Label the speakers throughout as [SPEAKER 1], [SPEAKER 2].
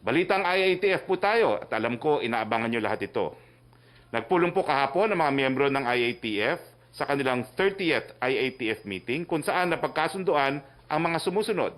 [SPEAKER 1] Balitang IATF po tayo at alam ko inaabangan nyo lahat ito. Nagpulong po kahapon ang mga miyembro ng IATF sa kanilang 30th IATF meeting kung saan napagkasunduan ang mga sumusunod.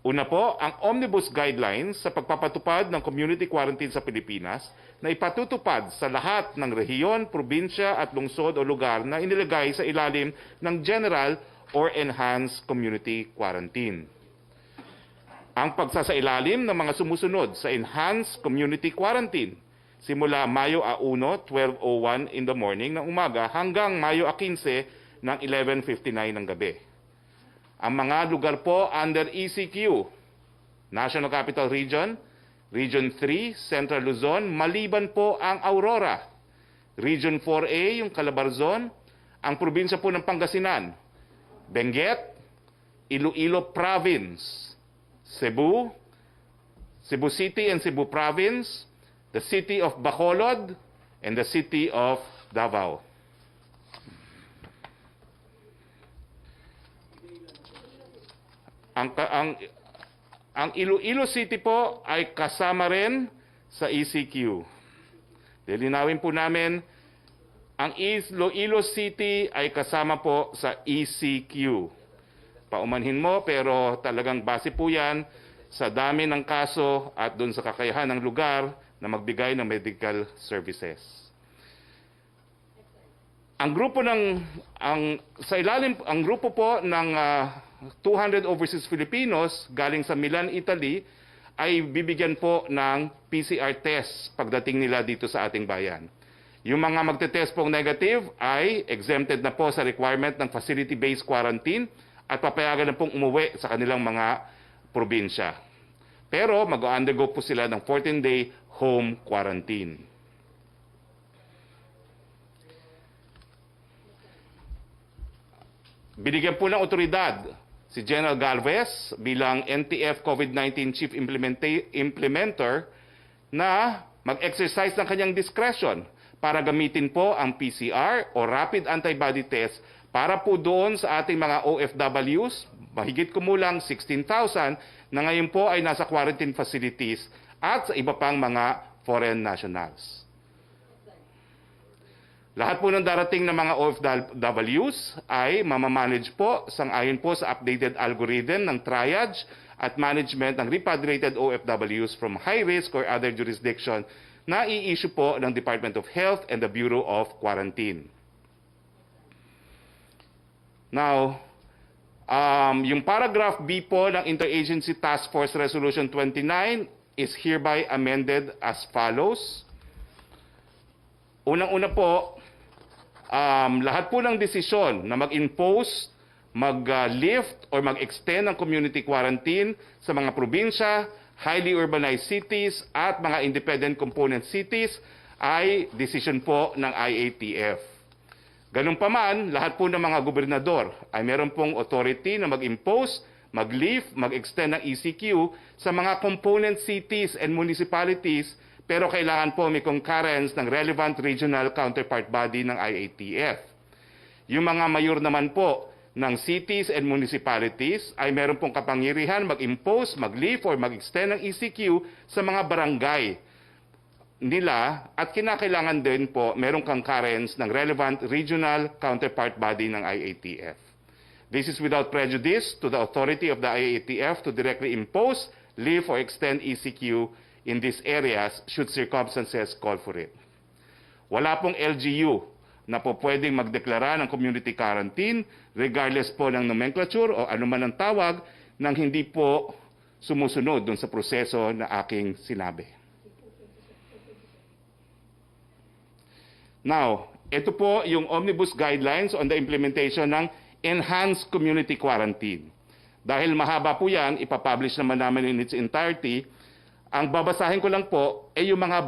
[SPEAKER 1] Una po, ang Omnibus Guidelines sa pagpapatupad ng community quarantine sa Pilipinas na ipatutupad sa lahat ng rehiyon, probinsya at lungsod o lugar na inilagay sa ilalim ng General or Enhanced Community Quarantine. Ang pagsasailalim ng mga sumusunod sa Enhanced Community Quarantine simula Mayo 1, 12:01 in the morning ng umaga hanggang Mayo 15 ng 11:59 ng gabi. Ang mga lugar po under ECQ, National Capital Region, Region 3, Central Luzon, maliban po ang Aurora, Region 4A, yung Calabarzon, ang probinsya po ng Pangasinan, Benguet, Iloilo Province, Cebu, Cebu City and Cebu Province, the city of Bacolod, and the city of Davao. Ang Iloilo City po ay kasama rin sa ECQ. Lilinawin po namin, ang Iloilo City ay kasama po sa ECQ. Paumanhin mo, pero talagang base po yan sa dami ng kaso at doon sa kakayahan ng lugar na magbigay ng medical services. Ang grupo po ng 200 overseas Filipinos galing sa Milan, Italy ay bibigyan po ng PCR test pagdating nila dito sa ating bayan. Yung mga magte-test pong negative ay exempted na po sa requirement ng facility-based quarantine at papayagan na pong umuwi sa kanilang mga probinsya. Pero mag-undergo po sila ng 14-day home quarantine. Binigyan po ng otoridad si General Galvez bilang NTF COVID-19 Chief Implementer na mag-exercise ng kanyang discretion para gamitin po ang PCR o Rapid Antibody Test para po doon sa ating mga OFWs, mahigit kumulang 16,000 na ngayon po ay nasa quarantine facilities at sa iba pang mga foreign nationals. Lahat po ng darating na mga OFWs ay mamamanage po sangayon po sa updated algorithm ng triage at management ng repatriated OFWs from high risk or other jurisdiction na i-issue po ng Department of Health and the Bureau of Quarantine. Now, yung paragraph B po ng Interagency Task Force Resolution 29 is hereby amended as follows. Unang-una po, lahat po ng desisyon na mag-impose, mag-lift or mag-extend ng community quarantine sa mga probinsya, highly urbanized cities at mga independent component cities ay decision po ng IATF. Ganun pa man, lahat po ng mga gobernador ay meron pong authority na mag-impose, mag-lift, mag-extend ng ECQ sa mga component cities and municipalities, pero kailangan po may concurrence ng relevant regional counterpart body ng IATF. Yung mga mayor naman po ng cities and municipalities ay meron pong kapangyarihan mag-impose, mag-lift, or mag-extend ng ECQ sa mga barangay nila at kinakailangan din po merong concurrence ng relevant regional counterpart body ng IATF. This is without prejudice to the authority of the IATF to directly impose, lift, or extend ECQ in these areas should circumstances call for it. Wala pong LGU na po pwedeng magdeklara ng community quarantine regardless po ng nomenclature o anuman ang tawag nang hindi po sumusunod dun sa proseso na aking sinabi. Now, ito po yung Omnibus Guidelines on the implementation ng Enhanced Community Quarantine. Dahil mahaba po yan, ipapublish naman namin in its entirety. Ang babasahin ko lang po ay yung mga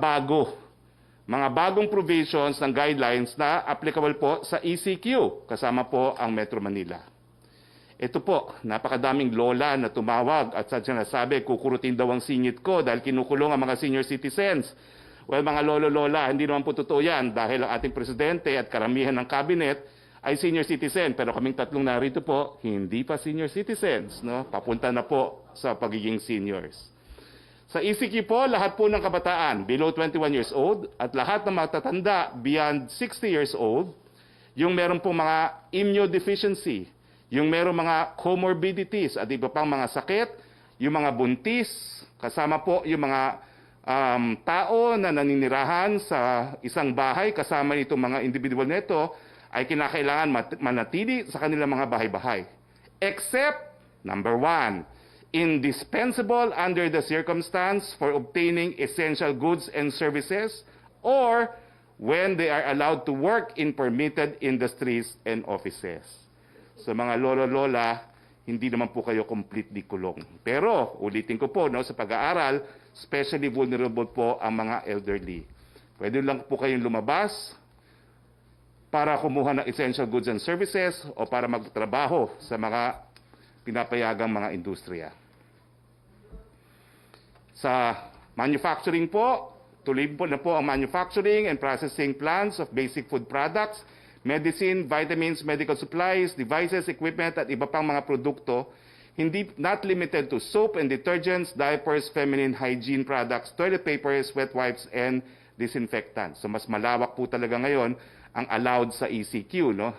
[SPEAKER 1] bagong provisions ng guidelines na applicable po sa ECQ, kasama po ang Metro Manila. Ito po, napakadaming lola na tumawag at sinasabi, kukurutin daw ang singit ko dahil kinukulong ang mga senior citizens. Well, mga lolo-lola, hindi naman po totoo yan dahil ang ating presidente at karamihan ng cabinet ay senior citizen. Pero kaming tatlong narito po, hindi pa senior citizens. No? Papunta na po sa pagiging seniors. Sa ECQ po, lahat po ng kabataan below 21 years old at lahat ng matatanda beyond 60 years old, yung meron pong mga immunodeficiency, yung meron mga comorbidities at iba pang mga sakit, yung mga buntis, kasama po yung mga tao na naninirahan sa isang bahay, kasama itong mga individual nito, ay kinakailangan manatili sa kanilang mga bahay-bahay. Except, number 1, indispensable under the circumstance for obtaining essential goods and services, or when they are allowed to work in permitted industries and offices. So mga lolo-lola, hindi naman po kayo completely kulong. Pero, ulitin ko po, no, sa pag-aaral, especially vulnerable po ang mga elderly. Pwede lang po kayong lumabas para kumuha ng essential goods and services o para magtrabaho sa mga pinapayagang mga industriya. Sa manufacturing po, tuloy po na po ang manufacturing and processing plants of basic food products, medicine, vitamins, medical supplies, devices, equipment at iba pang mga produkto, not limited to soap and detergents, diapers, feminine hygiene products, toilet papers, wet wipes, and disinfectants. So mas malawak po talaga ngayon ang allowed sa ECQ, no?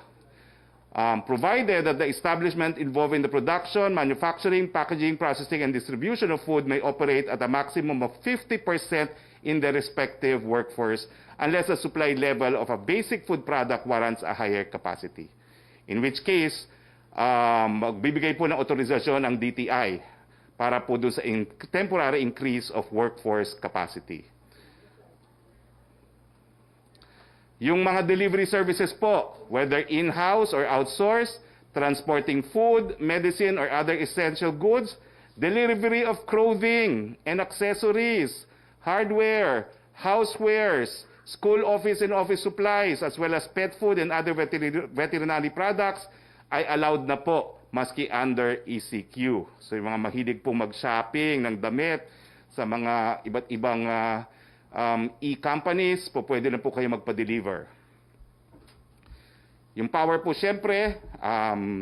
[SPEAKER 1] Provided that the establishment involved in the production, manufacturing, packaging, processing, and distribution of food may operate at a maximum of 50% in their respective workforce unless the supply level of a basic food product warrants a higher capacity. In which case, magbibigay po ng otorisasyon ang DTI para po doon sa temporary increase of workforce capacity. Yung mga delivery services po, whether in-house or outsourced, transporting food, medicine, or other essential goods, delivery of clothing and accessories, hardware, housewares, school office and office supplies, as well as pet food and other veterinary products, ay allowed na po, maski under ECQ. So yung mga mahilig pong mag-shopping ng damit sa mga iba't ibang e-companies, po pwede na po kayo magpa-deliver. Yung power po siyempre,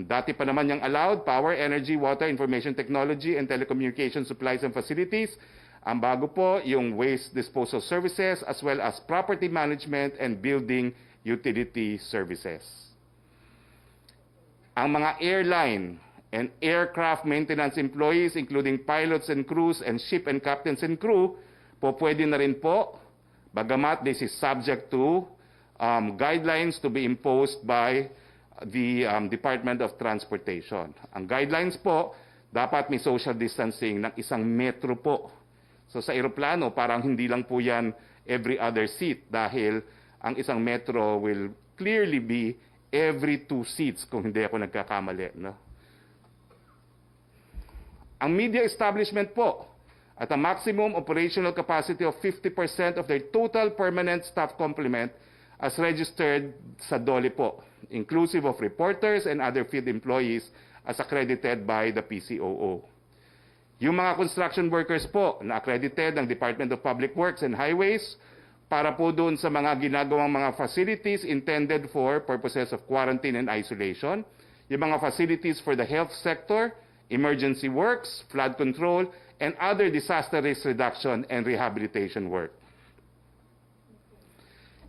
[SPEAKER 1] dati pa naman yung allowed, power, energy, water, information technology, and telecommunication supplies and facilities. Ang bago po, yung waste disposal services, as well as property management and building utility services. Ang mga airline and aircraft maintenance employees, including pilots and crews and ship and captains and crew, po pwede na rin po, bagamat this is subject to guidelines to be imposed by the Department of Transportation. Ang guidelines po, dapat may social distancing ng 1 metro po. So sa eroplano, parang hindi lang po yan every other seat dahil ang 1 metro will clearly be every 2 seats kung hindi ako nagkakamali. No? Ang media establishment po, at a maximum operational capacity of 50% of their total permanent staff complement as registered sa DOLE po, inclusive of reporters and other field employees as accredited by the PCOO. Yung mga construction workers po na accredited ng Department of Public Works and Highways para po doon sa mga ginagawang mga facilities intended for purposes of quarantine and isolation, yung mga facilities for the health sector, emergency works, flood control, and other disaster risk reduction and rehabilitation work.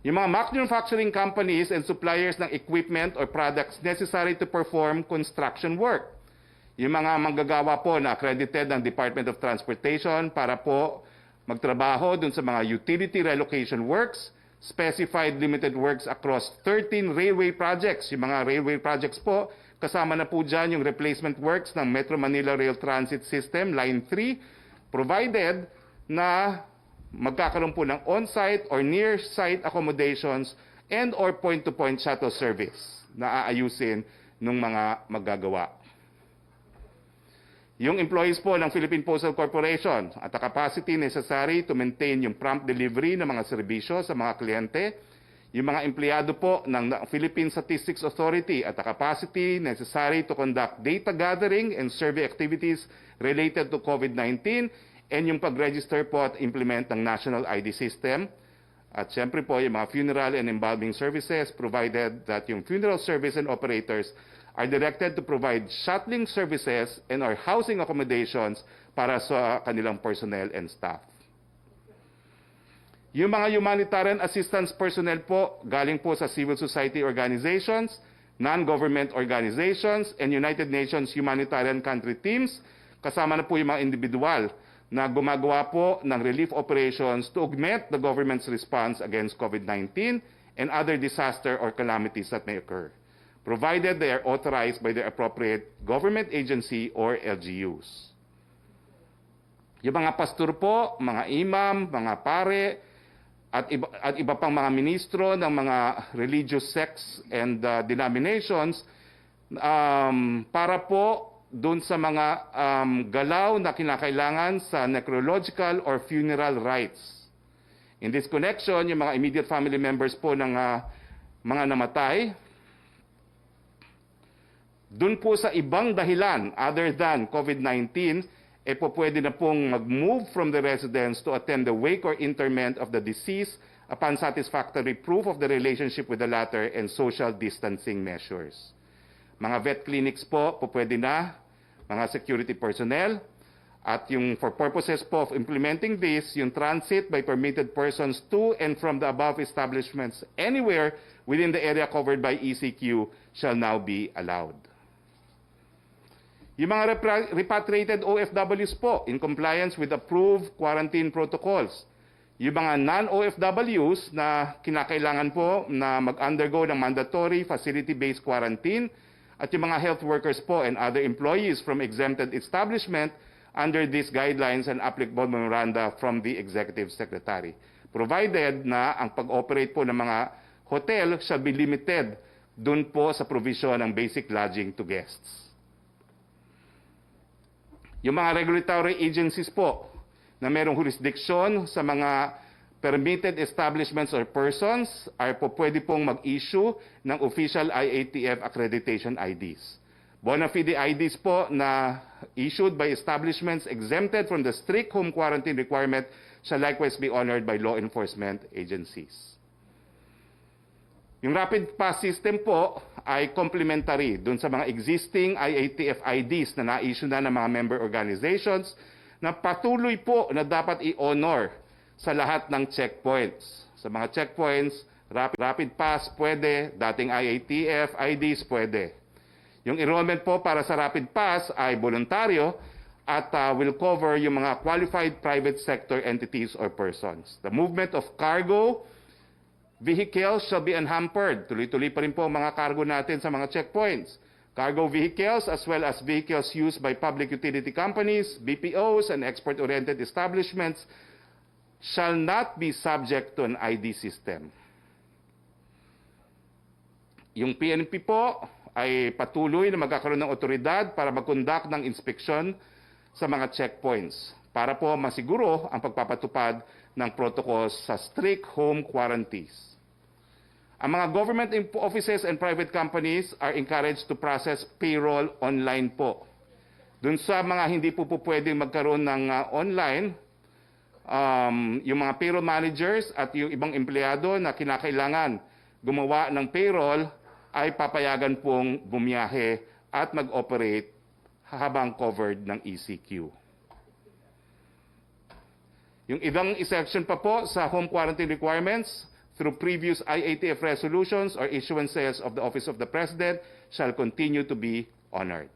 [SPEAKER 1] Yung mga manufacturing companies and suppliers ng equipment or products necessary to perform construction work. Yung mga manggagawa po na accredited ng Department of Transportation para po magtrabaho dun sa mga utility relocation works, specified limited works across 13 railway projects. Yung mga railway projects po, kasama na po dyan yung replacement works ng Metro Manila Rail Transit System, Line 3, provided na magkakaroon po ng on-site or near-site accommodations and or point-to-point shuttle service na aayusin ng mga maggagawa. Yung employees po ng Philippine Postal Corporation at the capacity necessary to maintain yung prompt delivery ng mga serbisyo sa mga kliyente, yung mga empleyado po ng Philippine Statistics Authority at the capacity necessary to conduct data gathering and survey activities related to COVID-19, and yung pag-register po at implement ng National ID System. At syempre po yung mga funeral and embalming services, provided that yung funeral service and operators are directed to provide shuttling services and or housing accommodations para sa kanilang personnel and staff. Yung mga humanitarian assistance personnel po, galing po sa civil society organizations, non-government organizations, and United Nations humanitarian country teams, kasama na po yung mga individual na gumagawa po ng relief operations to augment the government's response against COVID-19 and other disaster or calamities that may occur, provided they are authorized by the appropriate government agency or LGUs. Yung mga pastor po, mga imam, mga pare, at iba pang mga ministro ng mga religious sects and denominations para po doon sa mga galaw na kinakailangan sa necrological or funeral rites. In this connection, yung mga immediate family members po ng mga namatay, doon po sa ibang dahilan other than COVID-19, po pwede na pong mag-move from the residence to attend the wake or interment of the deceased upon satisfactory proof of the relationship with the latter and social distancing measures. Mga vet clinics po pwede na, mga security personnel, at yung for purposes po of implementing this, yung transit by permitted persons to and from the above establishments anywhere within the area covered by ECQ shall now be allowed. Yung mga repatriated OFWs po, in compliance with approved quarantine protocols. Yung mga non-OFWs na kinakailangan po na mag-undergo ng mandatory facility-based quarantine, at yung mga health workers po and other employees from exempted establishment under these guidelines and applicable memoranda from the Executive Secretary. Provided na ang pag-operate po ng mga hotel shall be limited dun po sa provision ng basic lodging to guests. Yung mga regulatory agencies po na mayroong jurisdiction sa mga permitted establishments or persons ay po pwede pong mag-issue ng official IATF accreditation IDs. Bona fide IDs po na issued by establishments exempted from the strict home quarantine requirement shall likewise be honored by law enforcement agencies. Yung rapid pass system po ay complementary dun sa mga existing IATF IDs na na-issue na ng mga member organizations na patuloy po na dapat i-honor sa lahat ng checkpoints. Sa mga checkpoints, rapid pass pwede, dating IATF IDs pwede. Yung enrollment po para sa rapid pass ay voluntaryo at will cover yung mga qualified private sector entities or persons. The movement of cargo vehicles shall be unhampered. Tuloy-tuloy pa rin po ang mga cargo natin sa mga checkpoints. Cargo vehicles as well as vehicles used by public utility companies, BPOs, and export-oriented establishments shall not be subject to an ID system. Yung PNP po ay patuloy na magkakaroon ng otoridad para mag-conduct ng inspeksyon sa mga checkpoints para po masiguro ang pagpapatupad ng protocols sa strict home quarantines. Ang mga government offices and private companies are encouraged to process payroll online po. Dun sa mga hindi po pwedeng magkaroon ng online, yung mga payroll managers at yung ibang empleyado na kinakailangan gumawa ng payroll ay papayagan pong bumiyahe at mag-operate habang covered ng ECQ. Yung ibang exception pa po sa home quarantine requirements through previous IATF resolutions or issuances of the Office of the President shall continue to be honored.